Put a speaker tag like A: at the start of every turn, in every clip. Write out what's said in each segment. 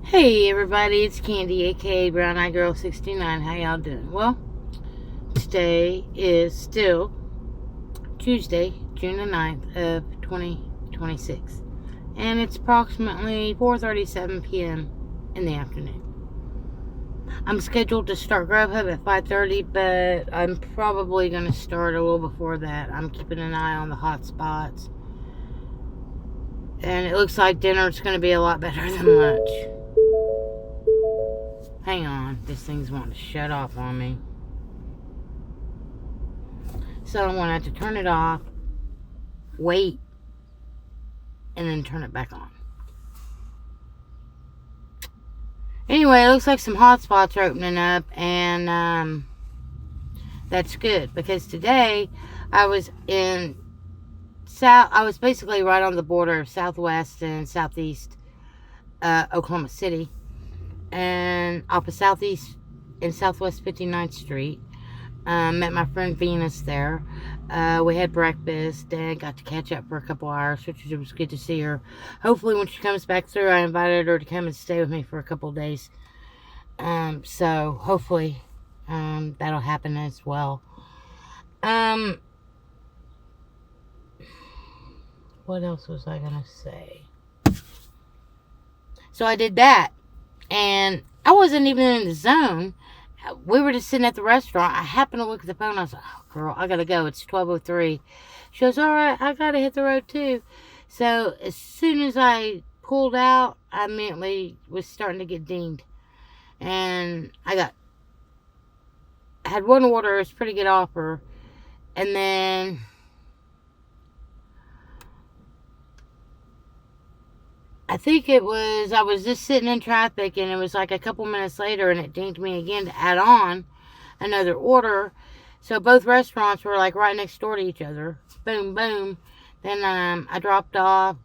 A: Hey everybody, it's Candy, aka Brown Eye Girl 69. How y'all doing? Well, today is still Tuesday, June the 9th of 2026. And it's approximately 4:37 p.m. in the afternoon. I'm scheduled to start Grubhub at 5:30, but I'm probably going to start a little before that. I'm keeping an eye on the hot spots. And it looks like dinner's going to be a lot better than lunch. Hang on, this thing's wanting to shut off on me. So I'm going to have to turn it off, wait, and then turn it back on. Anyway, it looks like some hot spots are opening up, and that's good, because today I was basically right on the border of Southwest and Southeast Oklahoma City, and off of Southeast and Southwest 59th Street. Met my friend Venus there. We had breakfast and got to catch up for a couple hours, which was good to see her. Hopefully when she comes back through, I invited her to come and stay with me for a couple days. So hopefully that'll happen as well. What else was I going to say? So I did that. And I wasn't even in the zone. We were just sitting at the restaurant. I happened to look at the phone. I was like, oh, girl, I got to go. It's 12:03. She goes, all right, I got to hit the road too. So as soon as I pulled out, I immediately was starting to get dinged. And I had one order. It was a pretty good offer. And then I think I was just sitting in traffic, and it was like a couple minutes later, and it dinged me again to add on another order. So both restaurants were like right next door to each other. Boom, boom. Then I dropped off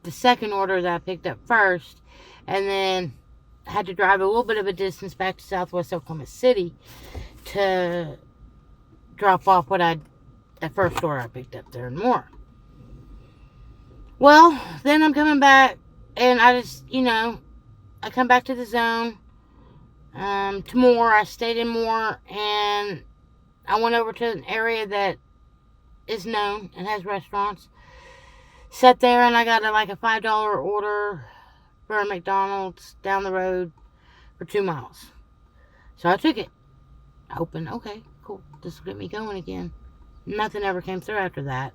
A: the second order that I picked up first, and then I had to drive a little bit of a distance back to Southwest Oklahoma City to drop off the first order I picked up there and more. Well, then I'm coming back, and I just, I come back to the zone, to Moore. I stayed in Moore, and I went over to an area that is known and has restaurants. Sat there, and I got a $5 order for a McDonald's down the road for 2 miles. So I took it, hoping, okay, cool, this will get me going again. Nothing ever came through after that.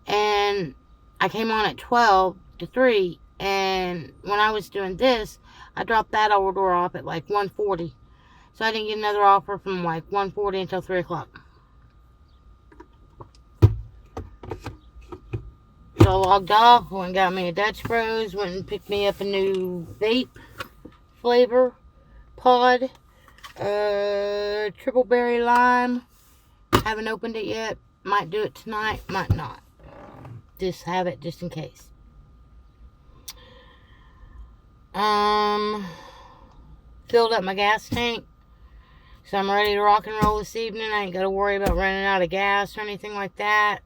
A: And I came on at 12 to 3, and when I was doing this, I dropped that order off at 1:40. So I didn't get another offer from 1:40 until 3 o'clock. So I logged off, went and got me a Dutch Bros, went and picked me up a new vape flavor pod, triple berry lime. Haven't opened it yet. Might do it tonight, might not. Just have it just in case. Filled up my gas tank, so I'm ready to rock and roll this evening. I ain't got to worry about running out of gas or anything like that.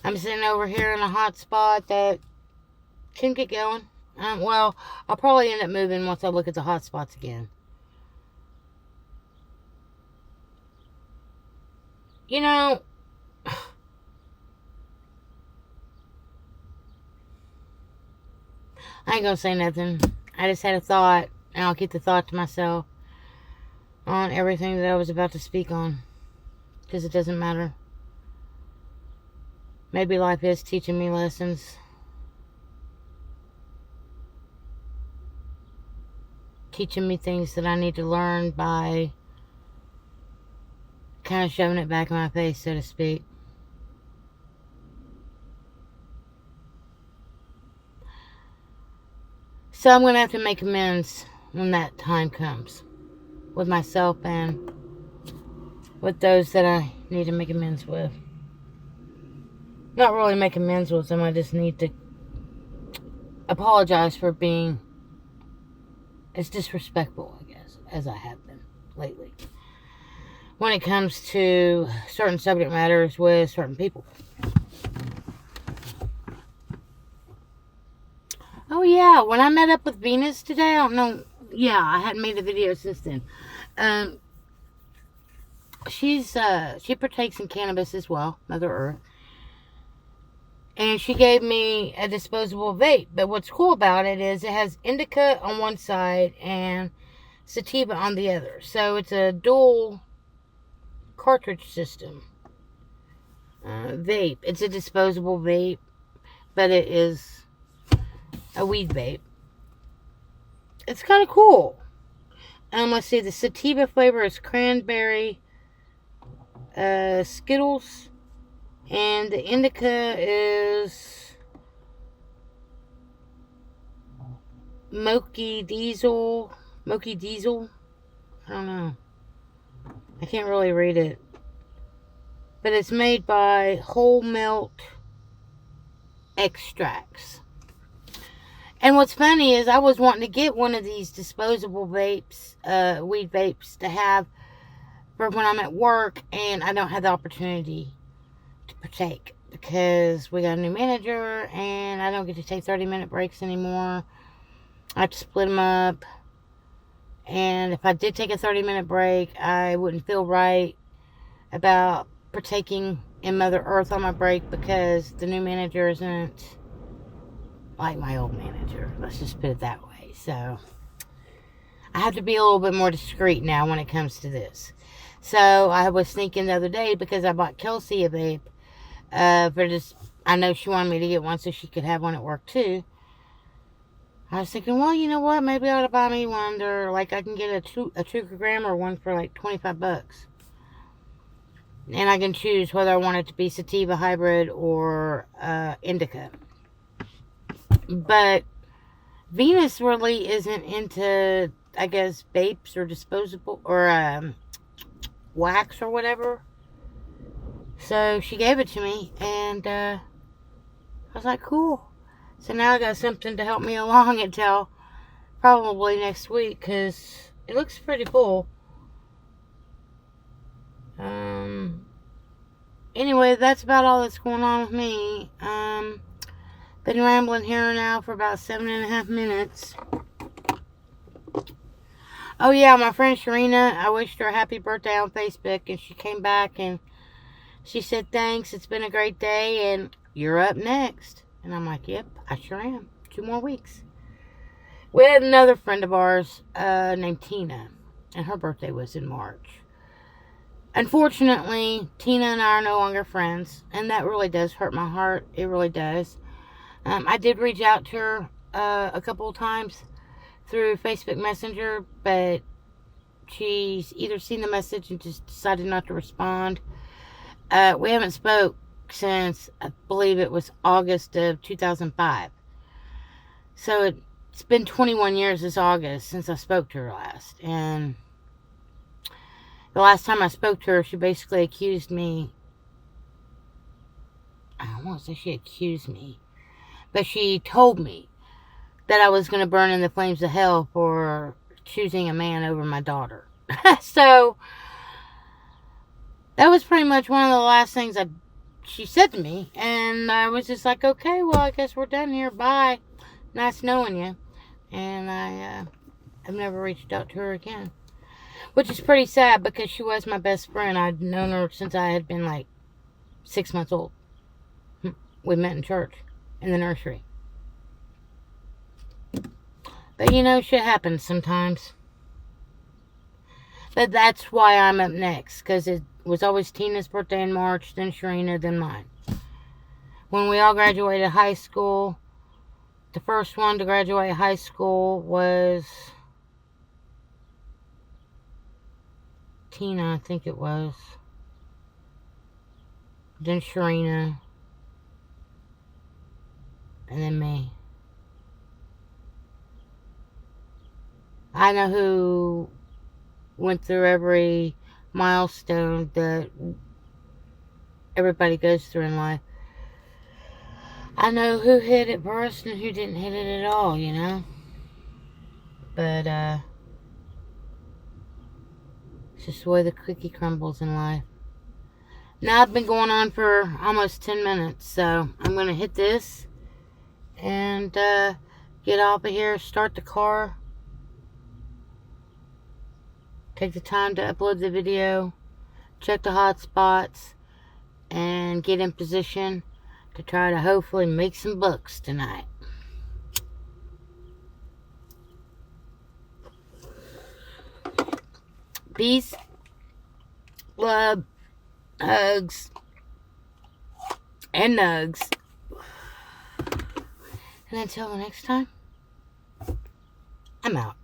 A: I'm sitting over here in a hot spot that can get going. Well, I'll probably end up moving once I look at the hot spots again. I ain't gonna say nothing. I just had a thought, and I'll keep the thought to myself on everything that I was about to speak on, because it doesn't matter. Maybe life is teaching me lessons. Teaching me things that I need to learn by kind of shoving it back in my face, so to speak. So I'm going to have to make amends when that time comes, with myself and with those that I need to make amends with. Not really make amends with them, I just need to apologize for being as disrespectful, I guess, as I have been lately, when it comes to certain subject matters with certain people. Oh yeah, when I met up with Venus today, I don't know. Yeah, I hadn't made a video since then. Um, she partakes in cannabis as well, Mother Earth. And she gave me a disposable vape. But what's cool about it is it has indica on one side and sativa on the other. So it's a dual cartridge system vape. It's a disposable vape, but it is a weed vape. It's kind of cool. Let's see, the sativa flavor is cranberry, Skittles, and the indica is Moki Diesel. I don't know. I can't really read it. But it's made by Whole Melt Extracts. And what's funny is I was wanting to get one of these disposable vapes, weed vapes, to have for when I'm at work and I don't have the opportunity to partake. Because we got a new manager and I don't get to take 30-minute breaks anymore. I have to split them up. And if I did take a 30-minute break, I wouldn't feel right about partaking in Mother Earth on my break because the new manager isn't like my old manager. Let's just put it that way. So I have to be a little bit more discreet now when it comes to this. So I was thinking the other day, because I bought Kelsey a vape, for just, I know she wanted me to get one so she could have one at work too. I was thinking, well, you know what? Maybe I ought to buy me one. Or like I can get a 2-gram one for like $25. And I can choose whether I want it to be sativa hybrid or indica. But Venus really isn't into, I guess, vapes or disposable or wax or whatever. So she gave it to me, and I was like, cool. So now I got something to help me along until probably next week, because it looks pretty full. Anyway, that's about all that's going on with me. Been rambling here now for about 7.5 minutes. Oh yeah, my friend Sharina, I wished her a happy birthday on Facebook, and she came back and she said, thanks, it's been a great day, and you're up next. And I'm like, yep, I sure am. 2 more weeks. We had another friend of ours named Tina, and her birthday was in March. Unfortunately, Tina and I are no longer friends, and that really does hurt my heart. It really does. I did reach out to her a couple of times through Facebook Messenger, but she's either seen the message and just decided not to respond. We haven't spoke since, I believe it was August of 2005. So it's been 21 years this August since I spoke to her last. And the last time I spoke to her, she basically accused me. I don't want to say she accused me, but she told me that I was going to burn in the flames of hell for choosing a man over my daughter. So that was pretty much one of the last things she said to me. And I was just like, okay, well, I guess we're done here. Bye. Nice knowing you. And I've never reached out to her again. Which is pretty sad, because she was my best friend. I'd known her since I had been like 6 months old. We met in church, in the nursery. But you know, shit happens sometimes. But that's why I'm up next, because it was always Tina's birthday in March, then Sharina, then mine. When we all graduated high school, the first one to graduate high school was Tina, I think it was. Then Sharina. And then me. I know who went through every milestone that everybody goes through in life. I know who hit it first and who didn't hit it at all, you know. But it's just the way the cookie crumbles in life. Now I've been going on for almost 10 minutes, so I'm going to hit this and get off of here, start the car, take the time to upload the video, check the hot spots, and get in position to try to hopefully make some bucks tonight. Peace, love, hugs, and nugs. And until the next time, I'm out.